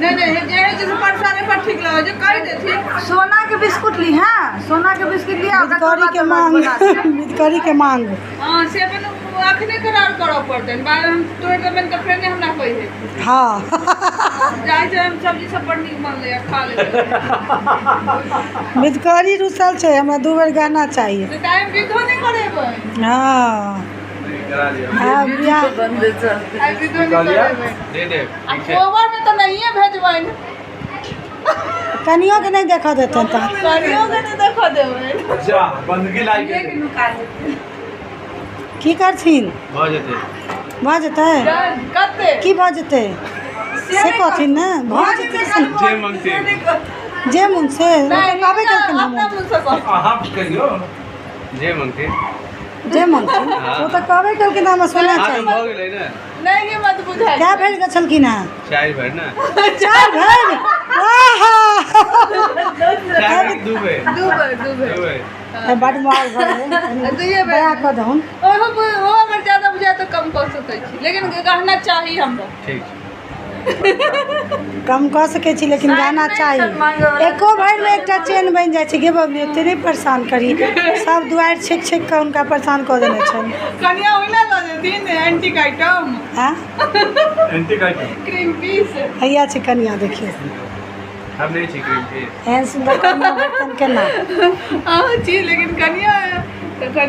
नहीं जैसे परसाने पर ठीक लगे जो कह देती सोना के बिस्कुट ली हां सोना के बिस्कुट लिया मितकरी के मांग मितकरी के मांग हां से अपन अखने करार करो पड़ते बार हम तोड़ देबन त फ्रेंड हम ना कोई है हाँ जाय हम सब्जी सब पर निक मन ले खा ले मितकरी रुसल छे हमरा 2 बेर गाना चाहिए तो टाइम विधो नहीं करेबे हाँ हाँ बियाह आई विधो नहीं करेबे दे दे ओवर में तो नहीं है भेजबै कनियो के नहीं देखा देते तो करियो के नहीं देखो देबै अच्छा बंदगी लाई के की करथिन भ जेते भजते कते की भजते से कथिन ना भजते जे मांगते जे मन से कहबे करके ना अपना मुंह से कह आप कहियो जे मांगते जे मन से वो तो कहबे करके नाम सुनना आज चाहिए भ गेलै ना नहीं ये मत बुझाई क्या भेल के छलखिन है चाय भर ना चार भेल आहा चाय दुबे दुबे बड़ मार भरे तो ये बया क दहुन वो अगर ज्यादा बुझाए तो कम कर सकते छी लेकिन गहना चाहिए हमको ठीक कम कह सके छी लेकिन गाना चाहिए एको भर में एकटा चेन बन जाय छै गे बबली एते नहीं परेशान करी सब दुआर छेक छेक के उनका परेशान कर देने छन कनिया ओइला ल देथिन एंटीक आइटम हां एंटीक आइटम क्रीम पीस हैया छै कनिया देखिए हम नहीं छी क्रीम के एहन सुंदर कनिया बर्तन केना हां जी लेकिन कनिया